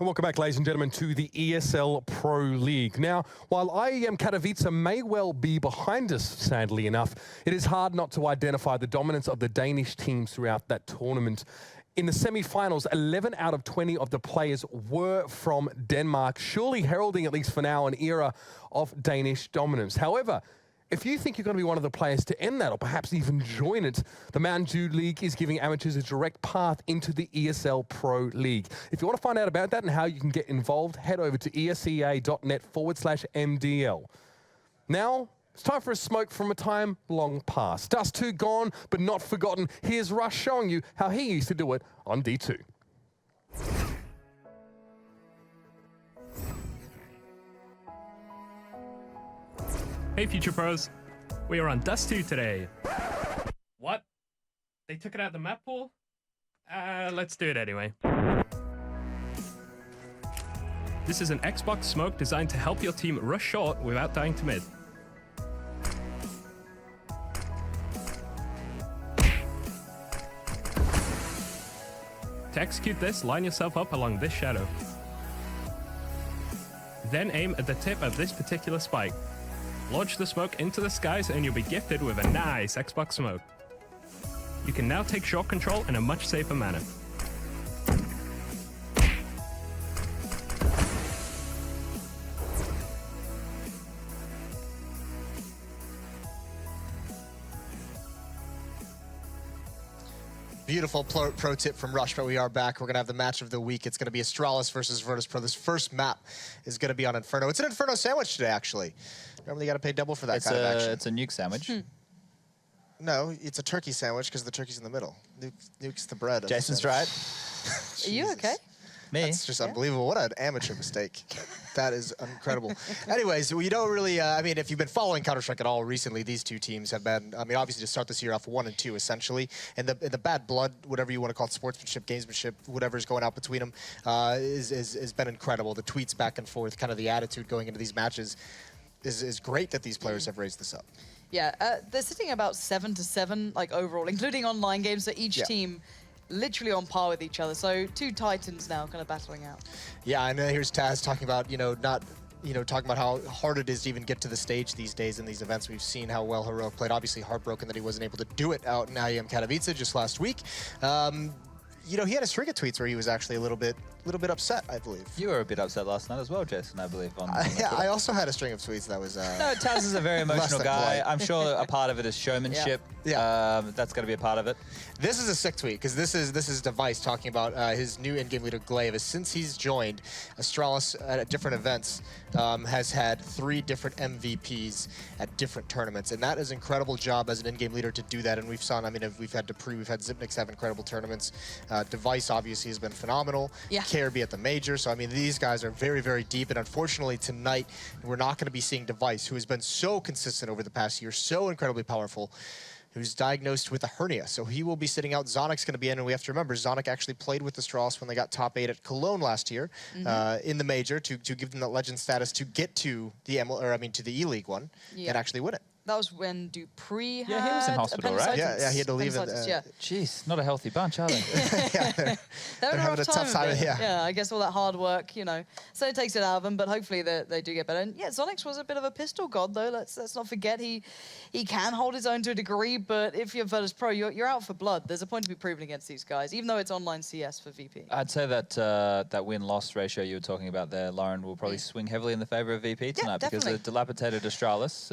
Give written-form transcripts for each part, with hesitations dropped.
Welcome back, ladies and gentlemen, to the ESL Pro League. Now, while IEM Katowice may well be behind us, sadly enough, it is hard not to identify the dominance of the Danish teams throughout that tournament. In the semi-finals, 11 out of 20 of the players were from Denmark, surely heralding, at least for now, an era of Danish dominance. However, if you think you're going to be one of the players to end that, or perhaps even join it, the Mountain Dew League is giving amateurs a direct path into the ESL Pro League. If you want to find out about that and how you can get involved, head over to esea.net/MDL. Now, it's time for a smoke from a time long past. Dust 2 gone, but not forgotten. Here's Rush showing you how he used to do it on D2. Hey Future Pros, we are on Dust 2 today. What? They took it out of the map pool? Let's do it anyway. This is an Xbox smoke designed to help your team rush short without dying to mid. To execute this, line yourself up along this shadow. Then aim at the tip of this particular spike. Launch the smoke into the skies and you'll be gifted with a nice Xbox smoke. You can now take short control in a much safer manner. Beautiful pro tip from Rush, but we are back. We're going to have the match of the week. It's going to be Astralis versus virtus.pro. This first map is going to be on Inferno. It's an Inferno sandwich today, actually. Normally, you got to pay double for that kind of action. It's a nuke sandwich. No, it's a turkey sandwich because the turkey's in the middle. Nuke's the bread. Jason's right. Are you okay? Me? That's just unbelievable. What an amateur mistake. That is incredible. Anyways, we don't really, I mean, if you've been following Counter-Strike at all recently, these two teams have been, I mean, obviously to start this year off 1 and 2, essentially. And the bad blood, whatever you want to call it, sportsmanship, gamesmanship, whatever's going out between them, has been incredible. The tweets back and forth, kind of the attitude going into these matches is great that these players have raised this up. Yeah, they're sitting about 7-7, like overall, including online games, so each team literally on par with each other. So two titans now kind of battling out. Yeah, and here's Taz talking about, talking about how hard it is to even get to the stage these days in these events. We've seen how well Heroic played. Obviously heartbroken that he wasn't able to do it out in IEM Katowice just last week. He had a string of tweets where he was actually a little bit upset, I believe. You were a bit upset last night as well, Jason, I believe. Yeah, I also had a string of tweets that was... No, Taz is a very emotional guy. I'm sure a part of it is showmanship. Yeah. That's got to be a part of it. This is a sick tweet, because this is Device talking about his new in-game leader, Glaive. Since he's joined, Astralis at different events has had 3 different MVPs at different tournaments, and that is an incredible job as an in-game leader to do that. And we've seen, I mean, we've had Dupree, we've had Zipnix have incredible tournaments. Device obviously has been phenomenal. Yeah. KRB at the major. So I mean, these guys are very, very deep. And unfortunately tonight, we're not going to be seeing Device, who has been so consistent over the past year, so incredibly powerful, who's diagnosed with a hernia. So he will be sitting out. Zonic's going to be in, and we have to remember, Zonic actually played with Astralis when they got top 8 at Cologne last year in the major to give them that legend status to get to the to the E-League one and actually win it. That was when Dupree had he was in hospital, right? Yeah, he had to leave. Jeez, not a healthy bunch, are they? they're having a tough time. Yeah, I guess all that hard work, so it takes it out of them, but hopefully they do get better. And yeah, Zonix was a bit of a pistol god, though. Let's not forget he can hold his own to a degree, but if you're virtus.pro, you're out for blood. There's a point to be proven against these guys, even though it's online CS for VP. I'd say that that win-loss ratio you were talking about there, Lauren, will probably swing heavily in the favor of VP tonight because the dilapidated Astralis,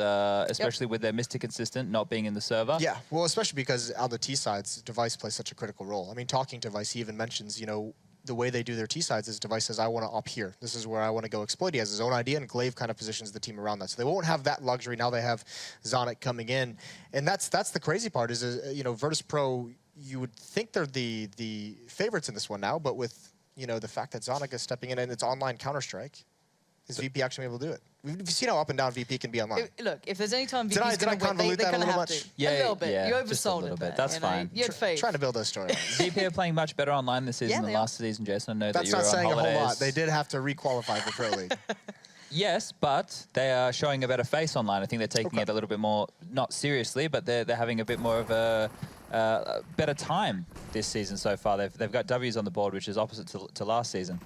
especially with their Mystic Consistent not being in the server. Yeah, well, especially because on the T-sides, Device plays such a critical role. I mean, talking to Device, he even mentions, the way they do their T-sides is Device says, I want to up here. This is where I want to go exploit. He has his own idea, and Glaive kind of positions the team around that. So they won't have that luxury. Now they have Zonic coming in. And that's the crazy part is virtus.pro, you would think they're the favorites in this one now, but with, the fact that Zonic is stepping in and it's online Counter-Strike, is VP actually able to do it? We've seen how up and down VP can be online. Look, if there's any time VP's going to win, they're going to have to. Yeah, a little bit. Yeah, you oversold it. That's fine. You had faith. Trying to build a story. VP are playing much better online this season than last season, Jason. I know that you were on holidays. That's not saying a whole lot. They did have to re-qualify for Pro League. Yes, but they are showing a better face online. I think they're taking it a little bit more, not seriously, but they're having a bit more of a better time this season so far. They've got W's on the board, which is opposite to last season.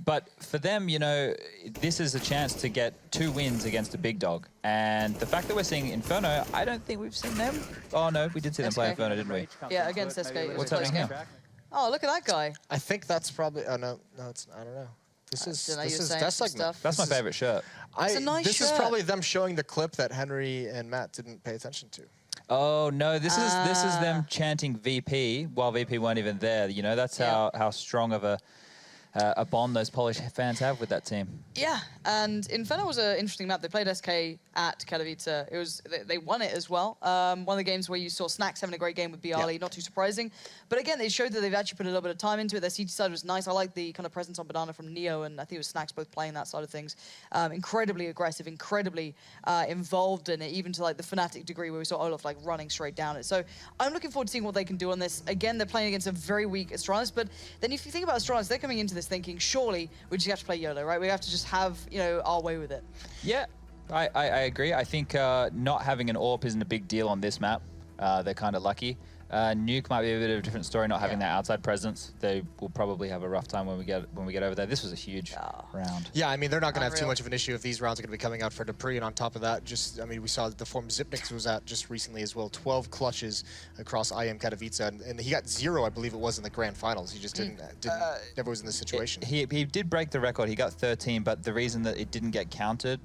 But for them, you know, this is a chance to get 2 wins against a big dog. And the fact that we're seeing Inferno, I don't think we've seen them. Oh, no, we did see them play Inferno, didn't we? Yeah, against SK. What's happening here? Oh, look at that guy. I think that's probably. Oh no, it's. I don't know. This is test segment. Stuff. That's my favorite shirt. It's a nice This shirt. is probably them showing the clip that Henry and Matt didn't pay attention to. Oh no, this is them chanting VP while VP weren't even there. You know, that's how strong of a bond those Polish fans have with that team. Yeah, and Inferno was an interesting map. They played SK at Katowice. It was they won it as well. One of the games where you saw Snacks having a great game with Bialy, not too surprising. But again, they showed that they've actually put a little bit of time into it. Their CT side was nice. I like the kind of presence on Banana from Neo, and I think it was Snacks both playing that side of things. Incredibly aggressive, incredibly involved in it, even to like the Fnatic degree where we saw Olaf like running straight down it. So I'm looking forward to seeing what they can do on this. Again, they're playing against a very weak Astralis, but then if you think about Astralis, they're coming into this thinking, surely we just have to play YOLO, right? We have to just have, you know, our way with it. Yeah, I agree. I think not having an AWP isn't a big deal on this map. They're kind of lucky. Nuke might be a bit of a different story, not having that outside presence. They will probably have a rough time when we get over there. This was a huge round. Yeah, I mean, they're not going to have too much of an issue if these rounds are going to be coming out for Dupree. And on top of that, I mean, we saw the form Zipnix was at just recently as well. 12 clutches across IM Katowice, and he got 0, I believe it was, in the grand finals. He just never was in this situation. He did break the record. He got 13, but the reason that it didn't get counted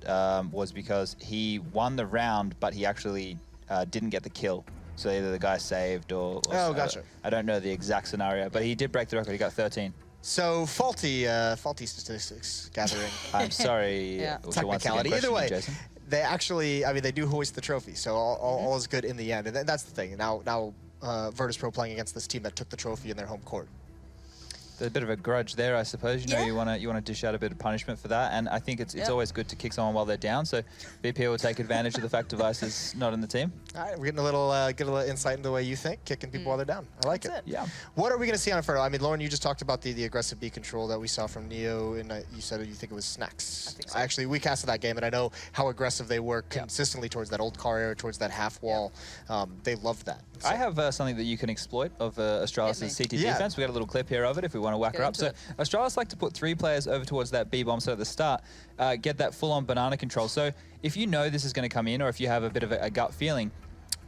was because he won the round, but he actually didn't get the kill. So either the guy saved or gotcha. I don't know the exact scenario, but he did break the record. He got 13. So faulty statistics gathering. I'm sorry. Technicality. Either way, Jason. they actually, I mean, they do hoist the trophy, so all is good in the end. And that's the thing. Now virtus.pro playing against this team that took the trophy in their home court. There's a bit of a grudge there, I suppose. You know, you want to dish out a bit of punishment for that, and I think it's always good to kick someone while they're down. So VP will take advantage of the fact Device is not in the team. All right, we're getting a little insight into the way you think, kicking people while they're down. I like it. Yeah. What are we going to see on Inferno? I mean, Lauren, you just talked about the aggressive B control that we saw from Neo, and you said you think it was Snacks. I think so. Actually, we casted that game, and I know how aggressive they were consistently towards that old car area, towards that half wall. They loved that. So. I have something that you can exploit of Astralis' CT defense. We got a little clip here of it if we want to whack her up. So Astralis like to put 3 players over towards that B bomb, so at the start, get that full-on banana control. So if you know this is going to come in, or if you have a bit of a gut feeling,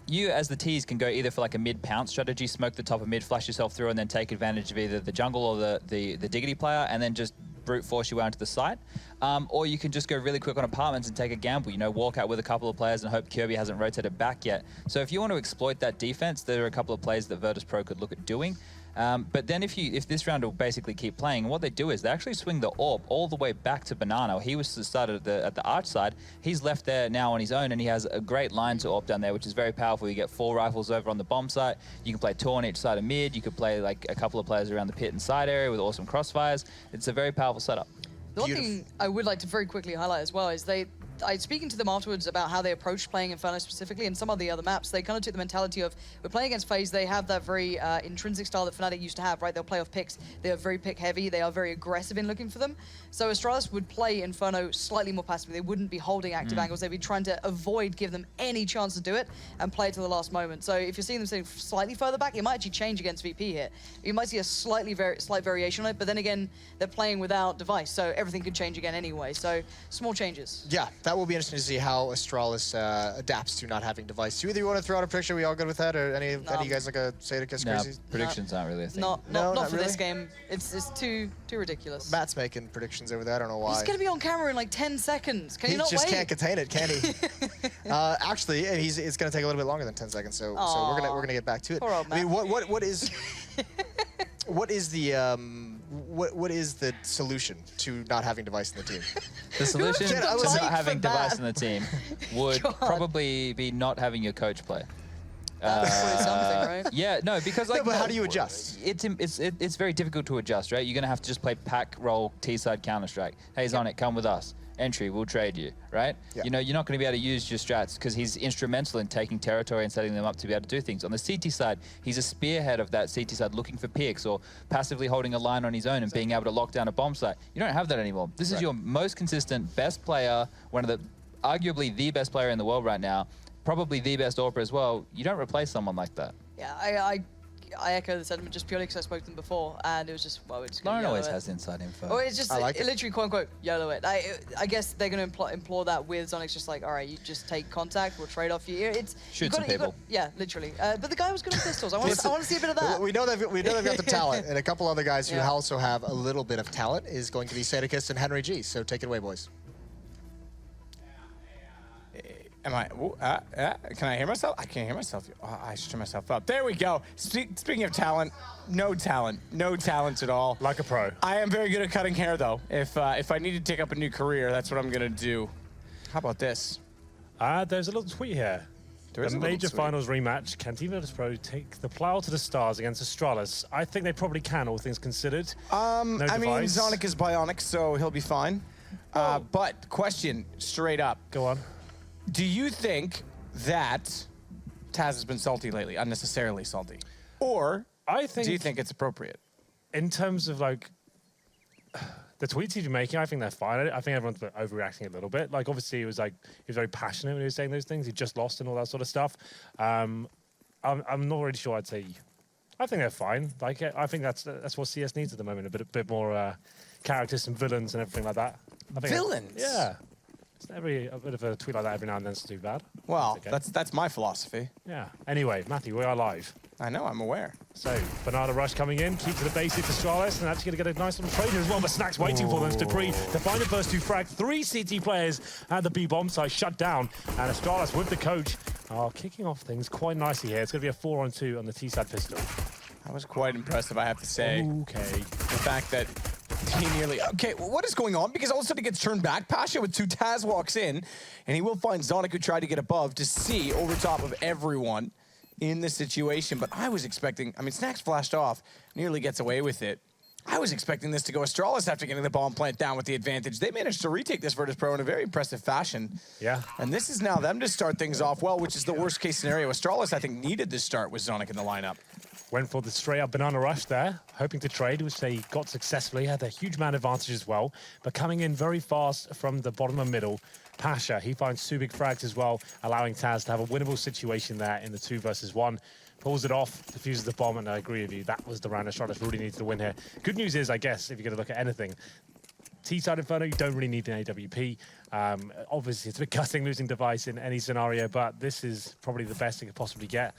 you as the Ts can go either for like a mid-pounce strategy, smoke the top of mid, flash yourself through, and then take advantage of either the jungle or the diggity player, and then just brute force you out into the site. Or you can just go really quick on apartments and take a gamble, you know, walk out with a couple of players and hope Kirby hasn't rotated back yet. So if you want to exploit that defense, there are a couple of plays that virtus.pro could look at doing. But then if this round will basically keep playing, what they do is they actually swing the AWP all the way back to Banana. He was started at the arch side. He's left there now on his own, and he has a great line to AWP down there, which is very powerful. You get 4 rifles over on the bomb site. You can play 2 on each side of mid. You could play like a couple of players around the pit and side area with awesome crossfires. It's a very powerful setup. The one thing I would like to very quickly highlight as well is I speaking to them afterwards about how they approach playing Inferno specifically, and some of the other maps, they kind of took the mentality of, we're playing against FaZe, they have that very intrinsic style that Fnatic used to have, right? They'll play off picks, they are very pick heavy, they are very aggressive in looking for them. So Astralis would play Inferno slightly more passively. They wouldn't be holding active angles, they'd be trying to give them any chance to do it and play it to the last moment. So if you're seeing them sitting slightly further back, it might actually change against VP here. You might see a slight variation on it, but then again, they're playing without Device, so everything could change again anyway. So small changes. Yeah, that will be interesting to see how Astralis adapts to not having Device. Do either you want to throw out a prediction? Are we all good with that? Or any of you guys like a say it gets crazy? Predictions aren't really a thing. Not for really? this game. It's too ridiculous. Matt's making predictions over there. I don't know why. He's going to be on camera in like 10 seconds. Can you not wait? He just can't contain it, can he? Actually, and it's going to take a little bit longer than 10 seconds. So we're gonna get back to it. Poor old Matt. I mean, what is what is the solution to not having Device in the team? The solution to I was not like having for Device that. in the team would probably be not having your coach play. That's probably something, right? Yeah, no, because like. No, but how do you adjust? It's very difficult to adjust, right? You're gonna have to just play pack roll T-side Counter Strike. Hey, Zonic, come with us. Entry, we'll trade you, right? Yeah. You know, you're not going to be able to use your strats because he's instrumental in taking territory and setting them up to be able to do things. On the CT side, he's a spearhead of that CT side looking for picks or passively holding a line on his own and being able to lock down a bomb site. You don't have that anymore. This is your most consistent, best player, one of the, arguably the best player in the world right now, probably the best AWPer as well, you don't replace someone like that. Yeah, I echo the sentiment just purely because I spoke to them before, and it was just, well, it's Lauren always has inside info. Oh, it's just like it. literally quote unquote YOLO it. I guess they're going to implore that with Zonic's just like, all right, you just take contact, we'll trade off you. Shoot some people. Yeah, literally. But the guy was good on pistols. I want to see a bit of that. We know they've got the talent, and a couple other guys who also have a little bit of talent is going to be Sadakist and Henry G. So take it away, boys. Am I? Can I hear myself? I can't hear myself. Oh, I should turn myself up. There we go. Speaking of talent, no talent at all. Like a pro. I am very good at cutting hair, though. If I need to take up a new career, that's what I'm gonna do. How about this? There's a little tweet here. There is a a little major tweet. finals rematch. Can Team virtus.pro take the plow to the stars against Astralis? I think they probably can, all things considered. No I mean, device. Zonic is bionic, so he'll be fine. But question, straight up. Go on. Do you think that Taz has been salty lately, unnecessarily salty? Or do you think it's appropriate? In terms of like the tweets he's been making, I think they're fine. I think everyone's overreacting a little bit. Like obviously he was very passionate when he was saying those things. He just lost and all that sort of stuff. I'm not really sure. I'd say I think they're fine. Like I think that's what CS needs at the moment. A bit more characters and villains and everything like that. I think Villains? Yeah. A bit of a tweet like that every now and then is too bad. Well, Okay. that's my philosophy. Yeah. Anyway, Matthew, we are live. I know, I'm aware. So, Banana Rush coming in, keep to the basics for Astralis, and actually going to get a nice little trade as well, but Snack's waiting for them. Debris to find the first two frags. 3 CT players at the B-bomb site shut down, and Astralis with the coach are kicking off things quite nicely here. It's going to be a 4-on-2 on the T-side pistol. That was quite impressive, I have to say. Okay. The fact that he nearly... Okay, well, what is going on? Because all of a sudden he gets turned back. Pasha with 2 Taz walks in, and he will find Zonic, who tried to get above, to see over top of everyone in this situation. But I was expecting... I mean, Snacks flashed off, nearly gets away with it. I was expecting this to go Astralis after getting the bomb plant down with the advantage. They managed to retake this virtus.pro in a very impressive fashion. Yeah. And this is now them to start things off well, which is the worst case scenario. Astralis, I think, needed this start with Zonic in the lineup. Went for the straight-up Banana Rush there, hoping to trade, which they got successfully. Had a huge man advantage as well, but coming in very fast from the bottom and middle. Pasha, he finds 2 big frags as well, allowing Taz to have a winnable situation there in the 2 versus 1. Pulls it off, defuses the bomb, and I agree with you. That was the round Astralis really needed to win here. Good news is, I guess, if you're going to look at anything, T-side Inferno, you don't really need an AWP. Obviously, it's a bit gutting losing device in any scenario, but this is probably the best it could possibly get.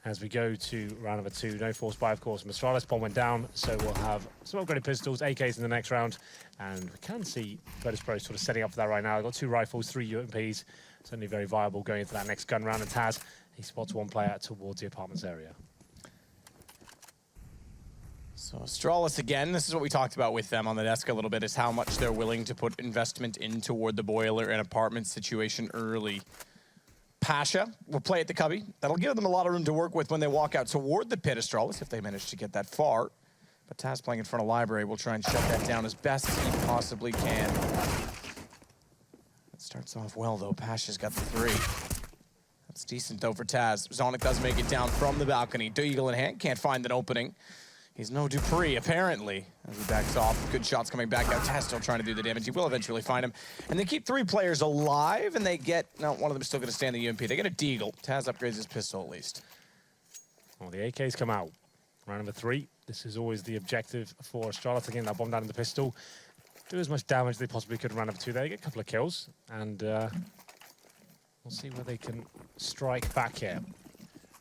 As we go to round number 2, no force buy, of course. Astralis bomb went down, so we'll have some upgraded pistols, AKs in the next round, and we can see virtus.pro sort of setting up for that right now. They've got 2 rifles, 3 UMPs, certainly very viable going into that next gun round. And Taz, he spots 1 player towards the apartments area. So Astralis again, this is what we talked about with them on the desk a little bit, is how much they're willing to put investment in toward the boiler and apartment situation early. Pasha will play at the cubby. That'll give them a lot of room to work with when they walk out toward the pit. Astralis, if they manage to get that far. But Taz playing in front of Library will try and shut that down as best as he possibly can. It starts off well, though. Pasha's got the 3. That's decent, though, for Taz. Zonic does make it down from the balcony. Deagle in hand, can't find an opening. He's no Dupree, apparently, as he backs off. Good shots coming back out. Taz still trying to do the damage. He will eventually find him. And they keep 3 players alive, and they get... No, one of them is still going to stand the UMP. They get a Deagle. Taz upgrades his pistol, at least. Well, the AKs come out. Round number 3. This is always the objective for Astralis. Again, that bomb down in the pistol. Do as much damage as they possibly could in round number 2 there. Get a couple of kills, and we'll see where they can strike back here.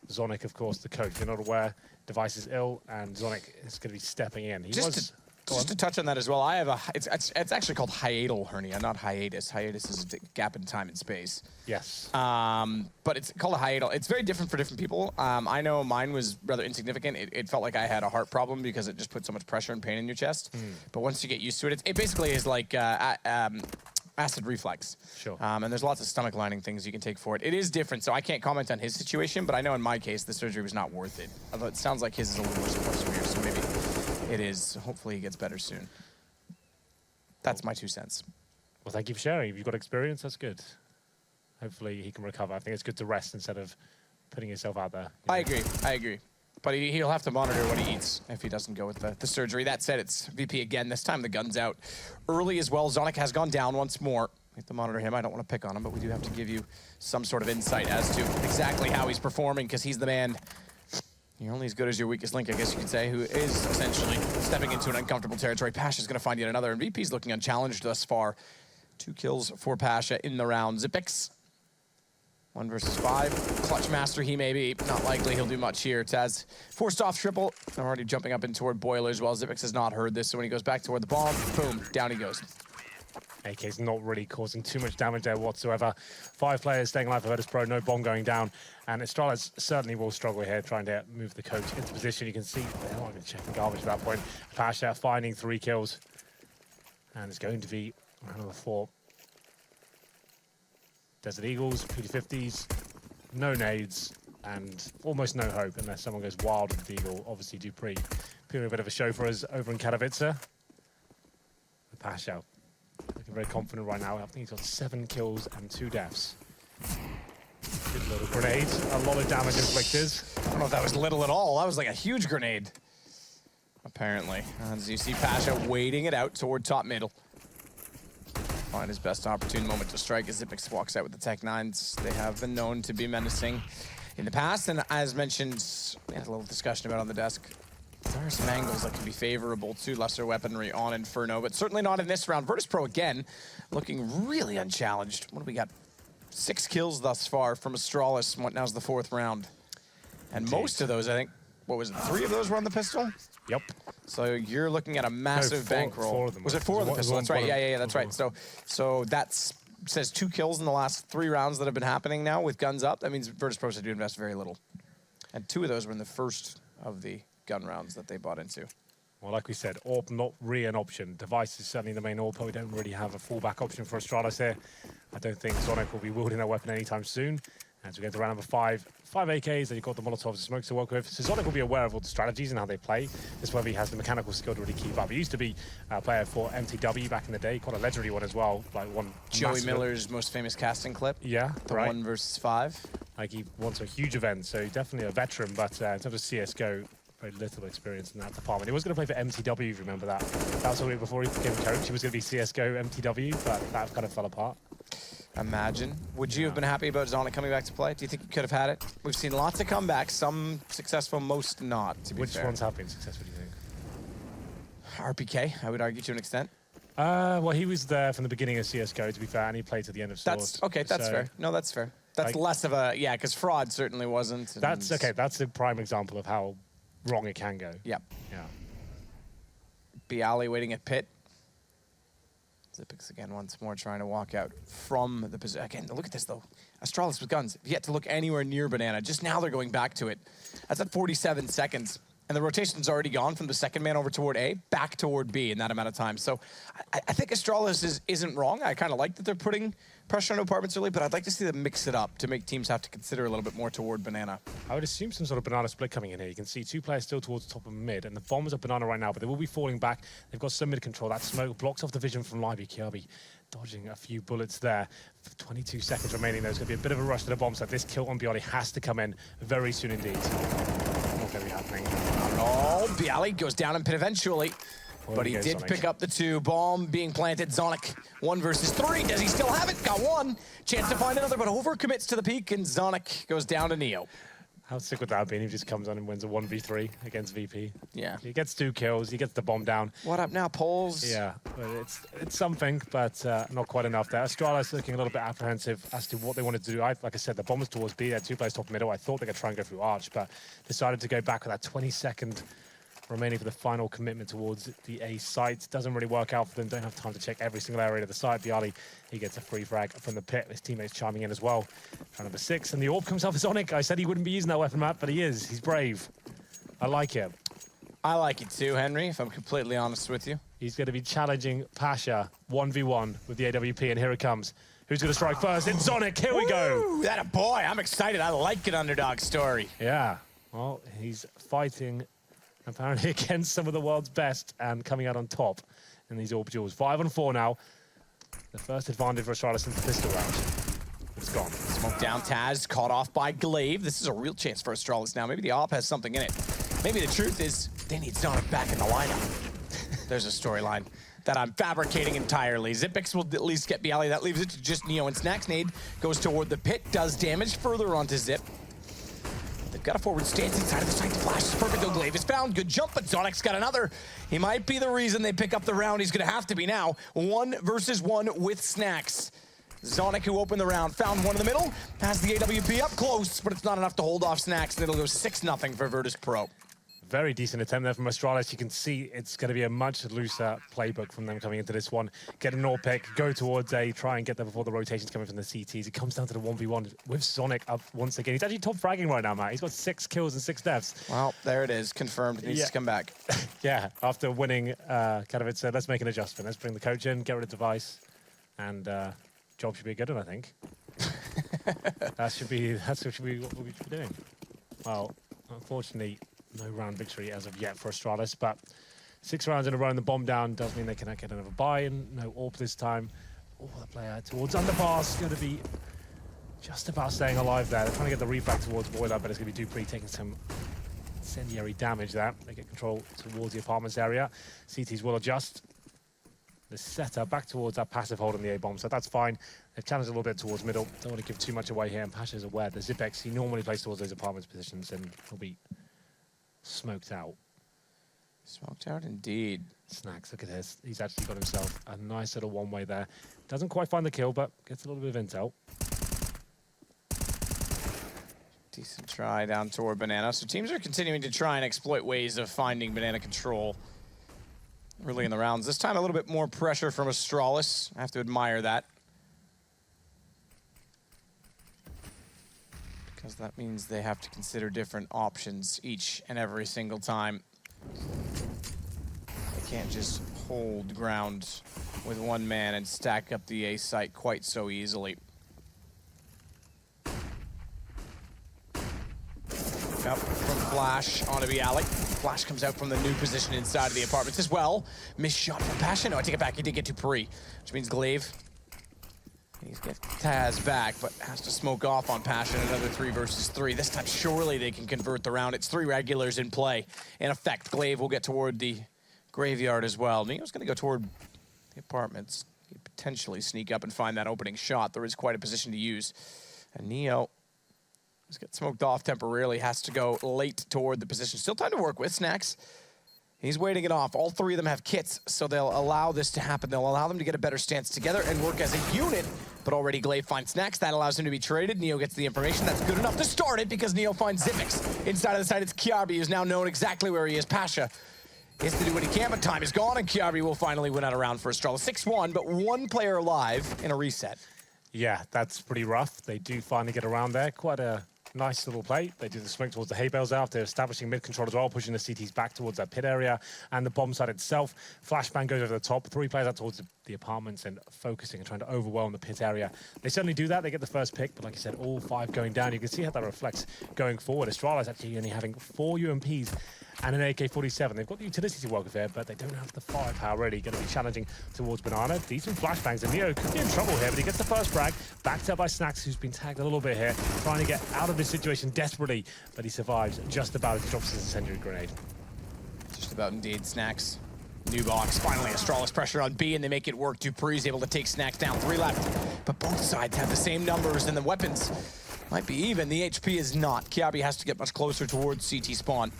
Zonic, of course, the coach. You're not aware. Device is ill, and Zonic is going to be stepping in. Just to touch on that as well, I have a... It's actually called hiatal hernia, not hiatus. Hiatus is a gap in time and space. Yes. But it's called a hiatal. It's very different for different people. I know mine was rather insignificant. It felt like I had a heart problem because it just put so much pressure and pain in your chest. But once you get used to it, it basically is like... acid reflux. Sure. And there's lots of stomach lining things you can take for it. It is different, so I can't comment on his situation, but I know in my case, the surgery was not worth it. Although it sounds like his is a little more severe, so maybe it is. Hopefully he gets better soon. That's my 2 cents. Well, thank you for sharing. If you've got experience, that's good. Hopefully he can recover. I think it's good to rest instead of putting yourself out there. I agree. But he'll have to monitor what he eats if he doesn't go with the surgery. That said, it's VP again. This time the gun's out early as well. Zonic has gone down once more. have to monitor him. I don't want to pick on him, but we do have to give you some sort of insight as to exactly how he's performing, because he's the man. You're only as good as your weakest link, I guess you could say, who is essentially stepping into an uncomfortable territory. Pasha's going to find yet another, and VP's looking unchallenged thus far. 2 kills for Pasha in the round. Xyp9x, 1 versus 5. Clutch master he may be. Not likely he'll do much here. Taz forced off triple. They're already jumping up in toward Boilers. Well, Xyp9x has not heard this, so when he goes back toward the bomb, boom, down he goes. AK's not really causing too much damage there whatsoever. 5 players staying alive for virtus.pro, no bomb going down. And Astralis certainly will struggle here trying to move the coach into position. You can see they're not even checking garbage at that point. Pasha finding 3 kills. And it's going to be another 4. Desert Eagles, PD50s, no nades, and almost no hope unless someone goes wild with the Eagle. Obviously Dupree putting a bit of a show for us over in Katowice. Pasha looking very confident right now. I think he's got 7 kills and 2 deaths. Good little grenades, a lot of damage inflicted. I don't know if that was little at all. That was like a huge grenade, apparently. As you see Pasha waiting it out toward top middle. Find his best opportune moment to strike as Xyp9x walks out with the Tech 9s. They have been known to be menacing in the past, and as mentioned, we had a little discussion about on the desk. There are some angles that can be favorable to lesser weaponry on Inferno, but certainly not in this round. virtus.pro again, looking really unchallenged. What do we got? 6 kills thus far from Astralis. Now's the 4th round. And most of those, I think, what was it, 3 of those were on the pistol? Yep. So you're looking at a massive bankroll. 4 of them. Was it 4 of the pistol? That's right. Yeah, that's right. So that's says 2 kills in the last 3 rounds that have been happening now with guns up. That means virtus.pro said to invest very little. And 2 of those were in the first of the gun rounds that they bought into. Well, like we said, AWP not really an option. Device is certainly the main AWP, but we don't really have a fallback option for Astralis here. I don't think Zonic will be wielding that weapon anytime soon. As we get to round number 5, 5 AKs, and you've got the Molotovs and Smokes to work with. So Zonic will be aware of all the strategies and how they play. This whether he has the mechanical skill to really keep up. He used to be a player for MTW back in the day, quite a legendary one as well. Like one Joey Miller's most famous casting clip. Yeah, the 1 versus 5. Like he wants a huge event, so definitely a veteran, but in terms of CSGO, very little experience in that department. He was going to play for MTW, if you remember that. That was already before he became coach. He was going to be CSGO MTW, but that kind of fell apart. Imagine. Would you have been happy about Zonic coming back to play? Do you think he could have had it? We've seen lots of comebacks, some successful, most not, to be fair. Which ones have been successful, do you think? RPK, I would argue to an extent. Well, he was there from the beginning of CSGO, to be fair, and he played to the end of Swords. That's okay, that's fair. No, that's fair. That's like, less of a, yeah, because Fraud certainly wasn't. That's okay, that's a prime example of how wrong it can go. Yep. Yeah. Bialy waiting at pit. Xyp9x again once more trying to walk out from the position. Again, look at this though. Astralis with guns, yet to look anywhere near Banana. Just now they're going back to it. That's at 47 seconds. And the rotation's already gone from the second man over toward A, back toward B in that amount of time. So I think Astralis isn't wrong. I kind of like that they're putting pressure on apartments early, but I'd like to see them mix it up to make teams have to consider a little bit more toward Banana. I would assume some sort of Banana split coming in here. You can see 2 players still towards the top of mid, and the bombers are Banana right now, but they will be falling back. They've got some mid control. That smoke blocks off the vision from Lively. Kirby dodging a few bullets there. 22 seconds remaining. There's going to be a bit of a rush to the bomb, so this kill on Bialy has to come in very soon indeed. Not going to be happening. Oh, Bialy goes down in pit eventually. But he did pick up the 2. Bomb being planted. Zonic, 1 versus 3. Does he still have it? Got 1. Chance to find another, but overcommits to the peak, and Zonic goes down to Neo. How sick would that have been if he just comes on and wins a 1v3 against VP? Yeah. He gets 2 kills, he gets the bomb down. What up now, Poles? Yeah, but it's something, but not quite enough there. Astralis looking a little bit apprehensive as to what they wanted to do. Like I said, the bomb was towards B. They had 2 players top middle. I thought they could try and go through Arch, but decided to go back with that 20-second remaining for the final commitment towards the A site. Doesn't really work out for them. Don't have time to check every single area of the site. Bialy, he gets a free frag from the pit. His teammates chiming in as well. Round number 6, and the AWP comes off as Zonic. I said he wouldn't be using that weapon map, but he is. He's brave. I like it. I like it too, Henry, if I'm completely honest with you. He's going to be challenging Pasha 1v1 with the AWP, and here it comes. Who's going to strike first? It's Zonic. Here we go. That a boy. I'm excited. I like an underdog story. Yeah. Well, he's fighting apparently against some of the world's best and coming out on top in these AWP duels. 5 on 4 now. The first advantage for Astralis in the pistol round. It's gone. Smoke down Taz, caught off by Glaive. This is a real chance for Astralis now. Maybe the AWP has something in it. Maybe the truth is they need Zonic back in the lineup. There's a storyline. that I'm fabricating entirely. Xyp9x will at least get Bialy. That leaves it to just Neo and Snacks. Nade goes toward the pit, does damage further onto Zip. They've got a forward stance inside of the site. The flash is perfect though. Glaive is found. Good jump, but Zonic's got another. He might be the reason they pick up the round. He's going to have to be now. 1 versus 1 with Snacks. Zonic, who opened the round, found one in the middle. Has the AWP up close, but it's not enough to hold off Snacks, and it'll go 6-0 for virtus.pro. Very decent attempt there from Astralis. You can see it's going to be a much looser playbook from them coming into this one. Get an all pick, go towards A, try and get there before the rotations coming from the CTs. It comes down to the 1v1 with Zonic up once again. He's actually top fragging right now, Matt. He's got 6 kills and 6 deaths. Well, there it is. Confirmed. He needs to come back. Yeah, after winning, Katowice said, let's make an adjustment. Let's bring the coach in, get rid of device, and job should be a good one, I think. That's what we should be doing. Well, unfortunately, no round victory as of yet for Astralis, but 6 rounds in a row and the bomb down does mean they cannot get another buy-in. No AWP this time. Oh, the player towards underpass, going to be just about staying alive there. They're trying to get the reflag towards Boiler, but it's going to be Dupree taking some incendiary damage there. They get control towards the apartments area. CTs will adjust. The setter back towards that passive hold on the A-bomb, so that's fine. They've challenged a little bit towards middle. Don't want to give too much away here, and Pasha's aware the Xyp9x, he normally plays towards those apartments positions, and he'll be smoked out. Smoked out indeed. Snacks, look at this. He's actually got himself a nice little one-way there. Doesn't quite find the kill, but gets a little bit of intel. Decent try down toward Banana. So teams are continuing to try and exploit ways of finding Banana control early in the rounds. This time a little bit more pressure from Astralis. I have to admire that. Because that means they have to consider different options each and every single time. They can't just hold ground with one man and stack up the A site quite so easily. Up from Flash onto Bialy. Flash comes out from the new position inside of the apartments as well. Missed shot from Pasha. No, I take it back. He did get Dupree, which means Glaive. He's got Taz back, but has to smoke off on Pasha. Another 3 versus 3. This time, surely they can convert the round. It's 3 regulars in play. In effect, Glaive will get toward the graveyard as well. Neo's going to go toward the apartments. He could potentially sneak up and find that opening shot. There is quite a position to use. And Neo just get smoked off temporarily, has to go late toward the position. Still time to work with. Snacks, he's waiting it off. All 3 of them have kits, so they'll allow this to happen. They'll allow them to get a better stance together and work as a unit. But already Glaive finds Snacks. That allows him to be traded. Neo gets the information. That's good enough to start it because Neo finds Xyp9x. Inside of the site, it's Kiarbi, who's now known exactly where he is. Pasha is to do what he can, but time is gone, and Kiarbi will finally win out a round for Astralis. 6-1, but 1 player alive in a reset. Yeah, that's pretty rough. They do finally get around there. Quite a nice little play. They do the smoke towards the hay bales out. They're establishing mid-control as well, pushing the CTs back towards that pit area and the bomb site itself. Flashbang goes over the top. 3 players out towards the apartments and focusing and trying to overwhelm the pit area. They certainly do that. They get the first pick, but like I said, all 5 going down. You can see how that reflects going forward. Astralis actually only having 4 UMPs and an AK-47. They've got the utility to work with there, but they don't have the firepower really. Going to be challenging towards Banana. Decent flashbangs, and Neo could be in trouble here, but he gets the first frag. Backed up by Snacks, who's been tagged a little bit here, trying to get out of this situation desperately, but he survives just about as he drops his incendiary grenade. Just about indeed. Snacks. New box. Finally, Astralis pressure on B, and they make it work. Dupree's able to take Snacks down. 3 left, but both sides have the same numbers, and the weapons might be even. The HP is not. Kiabi has to get much closer towards CT spawn.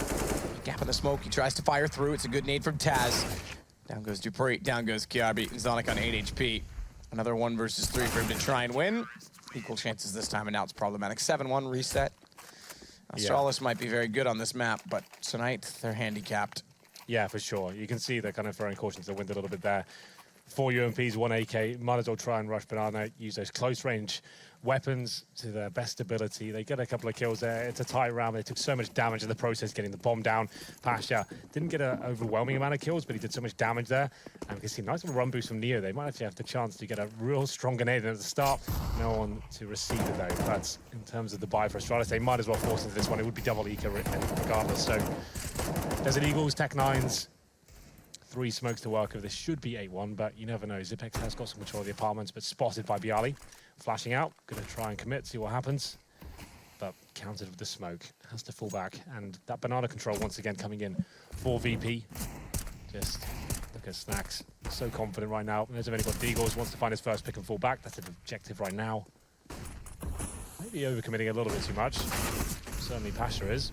Gap in the smoke. He tries to fire through. It's a good nade from Taz. Down goes Dupree. Down goes Kiabi. Zonic on 8 HP. Another 1 versus 3 for him to try and win. Equal chances this time, and now it's problematic. 7-1 reset. Astralis might be very good on this map, but tonight they're handicapped. Yeah, for sure. You can see they're kind of throwing caution to the wind a little bit there. 4 UMPs, 1 AK. Might as well try and rush Banana, use those close range weapons to their best ability. They get a couple of kills there. It's a tight round. They took so much damage in the process getting the bomb down. Pasha didn't get an overwhelming amount of kills, but he did so much damage there. And we can see a nice little run boost from Neo. They might actually have the chance to get a real strong grenade at the start. No one to receive it though. But in terms of the buy for Astralis, they might as well force into this one. It would be double eco regardless. So Desert Eagles, Tech 9s. 3 smokes to work with. This should be 8-1, but you never know. Xyp9x has got some control of the apartments, but spotted by Bialy. Flashing out, gonna try and commit, see what happens. But countered with the smoke, has to fall back. And that Banana control once again coming in for VP. Just look at Snacks. So confident right now. There's only got Deagles, wants to find his first pick and fall back. That's an objective right now. Maybe overcommitting a little bit too much. Certainly Pasha is.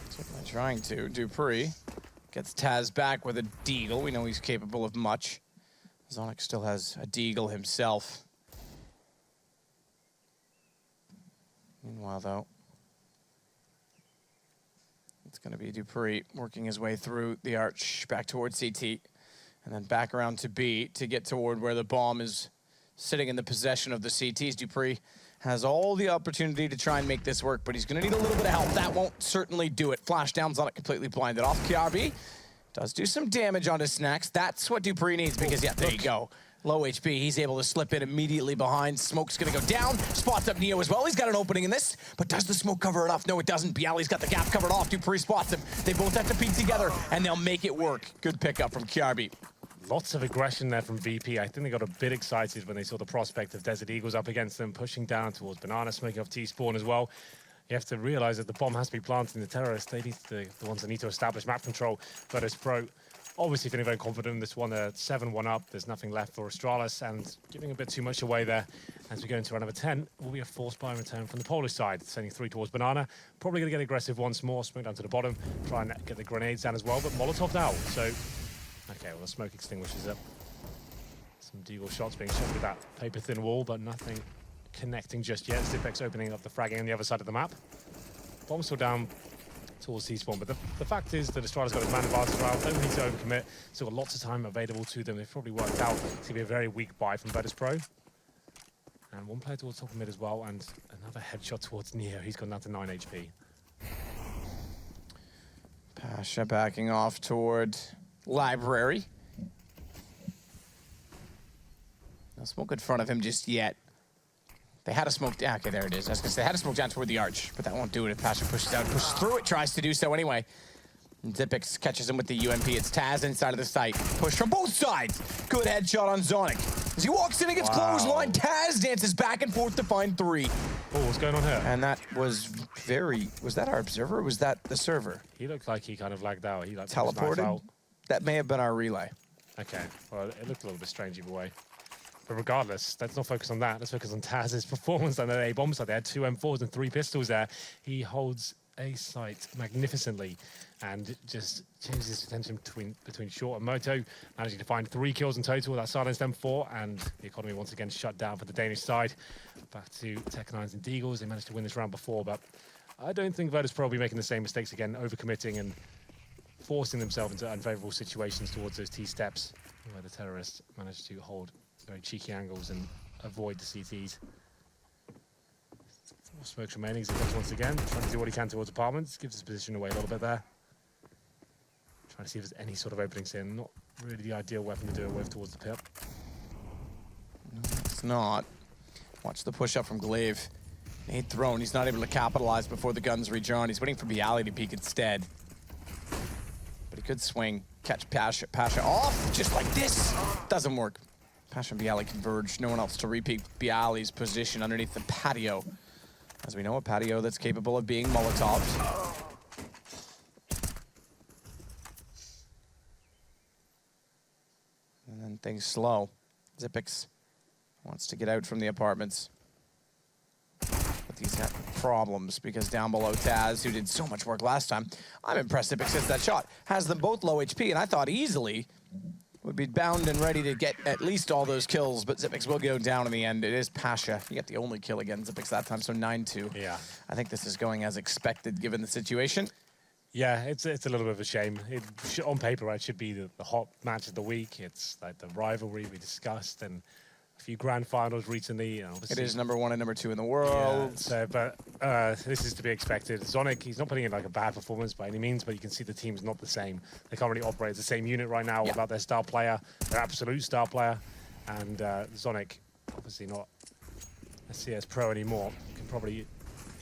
Certainly trying to. Dupree gets Taz back with a Deagle. We know he's capable of much. Zonic still has a Deagle himself. Meanwhile, though, it's going to be Dupree working his way through the arch back towards CT and then back around to B to get toward where the bomb is sitting in the possession of the CTs. Dupree has all the opportunity to try and make this work, but he's going to need a little bit of help. That won't certainly do it. Flash downs on it, completely blinded off. KRB does do some damage onto Snacks. That's what Dupree needs because, yeah, there you go. Low HP, he's able to slip in immediately behind. Smoke's gonna go down, spots up Neo as well. He's got an opening in this, but does the smoke cover it off? No, it doesn't. Bialy's got the gap covered off. Dupree spots him. They both have to peek together, and they'll make it work. Good pickup from KRB. Lots of aggression there from VP. I think they got a bit excited when they saw the prospect of Desert Eagles up against them, pushing down towards Banana, smoking off T-Spawn as well. You have to realize that the bomb has to be planted in the terrorists. They need the ones that need to establish map control. virtus.pro obviously feeling very confident in this one. 7-1 up. There's nothing left for Astralis, and giving a bit too much away there. As we go into round number 10, will be a forced buy return from the Polish side, sending 3 towards Banana. Probably going to get aggressive once more, smoke down to the bottom, try and get the grenades down as well, but Molotov out. So, okay, well, the smoke extinguishes it. Some Deagle shots being shot with that paper-thin wall, but nothing connecting just yet. Zipex opening up the fragging on the other side of the map. Bomb still down towards T-Spawn, but the fact is that Astralis got his man advantage around. Don't need to overcommit. Still got lots of time available to them. They've probably worked out it's going to be a very weak buy from virtus.pro. And one player towards top of mid as well, and another headshot towards Neo. He's gone down to 9 HP. Pasha backing off toward Library. No smoke in front of him just yet. They had a smoke down. Okay, there it is. I was going to say, they had a smoke down toward the arch, but that won't do it if Pasha pushes out. Pushes through it, tries to do so anyway. Zipix catches him with the UMP. It's Taz inside of the site. Push from both sides. Good headshot on Zonic. As he walks in against clothesline, Taz dances back and forth to find 3. Oh, what's going on here? And that was very... Was that our observer or was that the server? He looked like he kind of lagged out. He like teleported? Out. That may have been our relay. Okay, well, it looked a little bit strange either way. But regardless, let's not focus on that. Let's focus on Taz's performance on the A-bomb side. They had 2 M4s and 3 pistols there. He holds a site magnificently and just changes his attention between Short and Moto, managing to find 3 kills in total. That silenced M4, and the economy once again shut down for the Danish side. Back to Tech9s and Deagles. They managed to win this round before, but I don't think virtus.pro will be making the same mistakes again, overcommitting and forcing themselves into unfavorable situations towards those T-steps, where the terrorists managed to hold very cheeky angles and avoid the CTs. More smokes remaining. Zipex once again, trying to do what he can towards apartments. Gives his position away a little bit there. Trying to see if there's any sort of openings here. Not really the ideal weapon to do it with towards the pit. No, it's not. Watch the push up from Glaive. Nade thrown. He's not able to capitalize before the guns reach on. He's waiting for Bialy to peek instead. But he could swing. Catch Pasha off just like this. Doesn't work. Pasha and Bialy converge. No one else to repeat Bialy's position underneath the patio. As we know, a patio that's capable of being Molotovs. And then things slow. Zipix wants to get out from the apartments. But he's got problems because down below Taz, who did so much work last time, I'm impressed Zipix hits that shot. Has them both low HP, and I thought easily would be bound and ready to get at least all those kills, but Zipix will go down in the end. It is Pasha. You get the only kill against Zipix that time, so 9-2. Yeah. I think this is going as expected given the situation. Yeah, it's a little bit of a shame. On paper, it should be the hot match of the week. It's like the rivalry we discussed and a few grand finals recently. It is number 1 and number 2 in the world. Yeah, so, but this is to be expected. Zonic, he's not putting in like a bad performance by any means, but you can see the team's not the same. They can't really operate as the same unit right now without their star player, their absolute star player. And Zonic, obviously not a CS pro anymore, can probably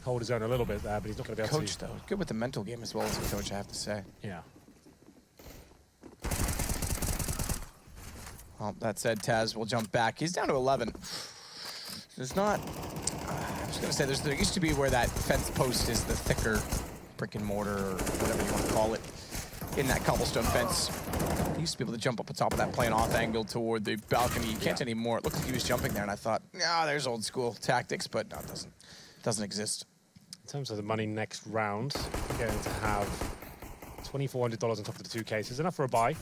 hold his own a little bit there, but he's not going to be able coach, though, good with the mental game as well as a coach, I have to say. Yeah. Well, that said, Taz will jump back. He's down to 11. There's not... I was going to say, there used to be where that fence post is the thicker brick and mortar, or whatever you want to call it. in that cobblestone fence. He used to be able to jump up on top of that playing off angle toward the balcony. You can't anymore. It looked like he was jumping there, and I thought, yeah, there's old school tactics, but no, it doesn't exist. In terms of the money next round, we're going to have $2,400 on top of the 2 cases. Enough for a buy.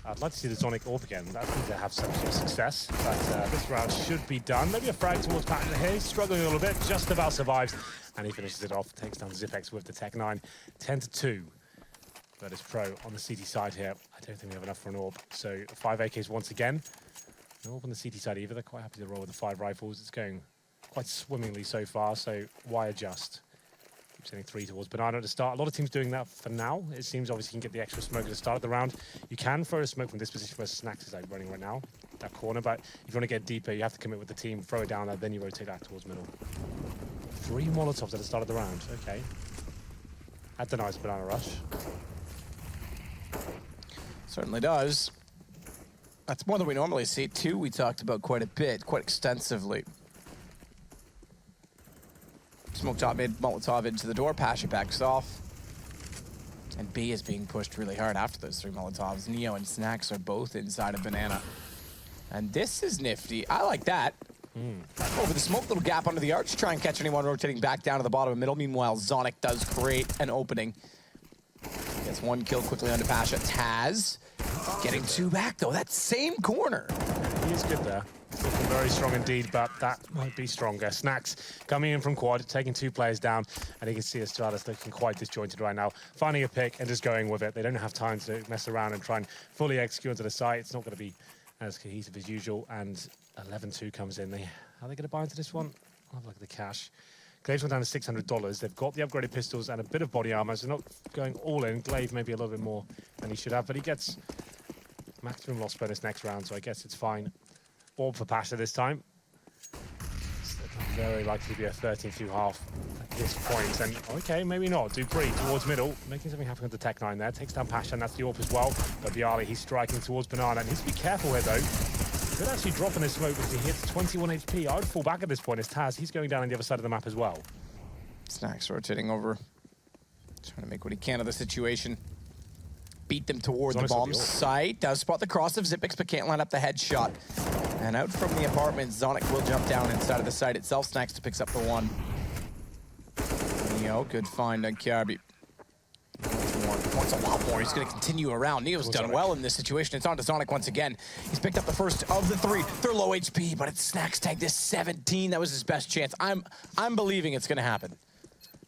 I'd like to see the Sonic Orb again. That means they have some sort of success. But this round should be done. Maybe a frag towards Patton here. He's struggling a little bit, just about survives. And he finishes it off, takes down Zipex with the Tech 9. 10-2. Virtus Pro on the CT side here. I don't think we have enough for an Orb. So 5 AKs once again. No Orb on the CT side either. They're quite happy to roll with the 5 rifles. It's going quite swimmingly so far, so why adjust? Sending 3 towards Banana to start. A lot of teams doing that for now. It seems obviously you can get the extra smoke at the start of the round. You can throw a smoke from this position where Snacks is like running right now, that corner, but if you want to get deeper, you have to commit with the team, throw it down there, then you rotate that towards middle. 3 Molotovs at the start of the round. Okay. That denies Banana Rush. Certainly does. That's more than we normally see. 2 we talked about quite a bit, quite extensively. Smoke top mid, Molotov into the door, Pasha backs off. And B is being pushed really hard after those 3 Molotovs. Neo and Snacks are both inside of Banana. And this is nifty. I like that. Over the smoke, little gap under the arch. Try and catch anyone rotating back down to the bottom of middle. Meanwhile, Zonic does create an opening. Gets 1 kill quickly onto Pasha. Taz getting 2 back, though. That same corner. He is good there. He's looking very strong indeed, but that might be stronger. Snacks coming in from quad, taking 2 players down, and you can see Astralis looking quite disjointed right now. Finding a pick and just going with it. They don't have time to mess around and try and fully execute onto the site. It's not going to be as cohesive as usual, and 11-2 comes in. Are they going to buy into this one? I'll have a look at the cash. Glaive's went down to $600. They've got the upgraded pistols and a bit of body armor, so they're not going all in. Glaive maybe a little bit more than he should have, but he gets maximum loss bonus next round, so I guess it's fine. Orb for Pasha this time. It's very likely to be a 13-2 at this point. And okay, maybe not. Dupree towards middle, making something happen with the Tech 9 there. Takes down Pasha, and that's the Orb as well. But Bialy, he's striking towards Banana. And he needs to be careful here, though. Could actually drop in his smoke because he hits 21 HP. I would fall back at this point as Taz. He's going down on the other side of the map as well. Snacks rotating over. Trying to make what he can of the situation. Beat them toward the bomb site. Does spot the cross of Zipex, but can't line up the headshot. And out from the apartment, Zonic will jump down inside of the site itself. Snacks to picks up the 1. Neo, good find on Kiarby. Wants a lot more. He's going to continue around. Neo's done well in this situation. It's on to Zonic once again. He's picked up the first of the 3. They're low HP, but it's Snacks tagged this 17. That was his best chance. I'm believing it's going to happen.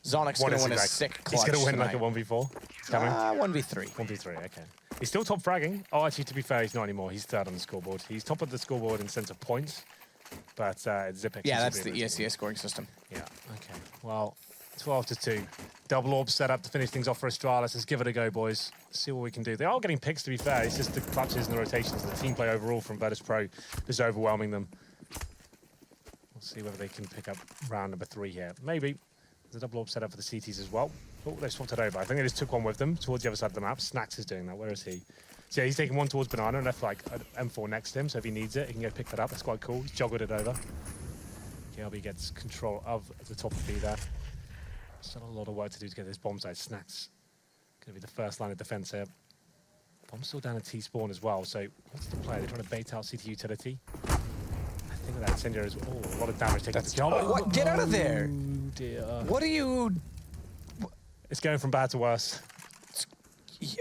Zonic's going to win a sick clutch. He's going to win tonight. like a 1v4? It's coming? 1v3. 1v3, okay. He's still top fragging. Oh, actually, to be fair, he's not anymore. He's 3rd on the scoreboard. He's top of the scoreboard in sense of points, but it's Zipex. Yeah, that's the ESL scoring system. Yeah, okay. Well, 12-2. Double Orb set up to finish things off for Astralis. Let's give it a go, boys. Let's see what we can do. They are getting picks, to be fair. It's just the clutches and the rotations. The team play overall from Virtus Pro is overwhelming them. We'll see whether they can pick up round number 3 here. Maybe. There's a double Orb set up for the CTs as well. Oh, they swapped it over. I think they just took one with them towards the other side of the map. Snacks is doing that. Where is he? So yeah, he's taking 1 towards Banana and left like an M4 next to him. So if he needs it, he can go pick that up. That's quite cool. He's joggled it over. KLB gets control of the top of B there. Still a lot of work to do to get this bomb site. Snacks going to be the first line of defense here. Bomb's still down at T-spawn as well. So what's the play? They're trying to bait out CT utility. I think that incendiary is a lot of damage taken. What? Get out of there! Oh dear. What are you? It's going from bad to worse.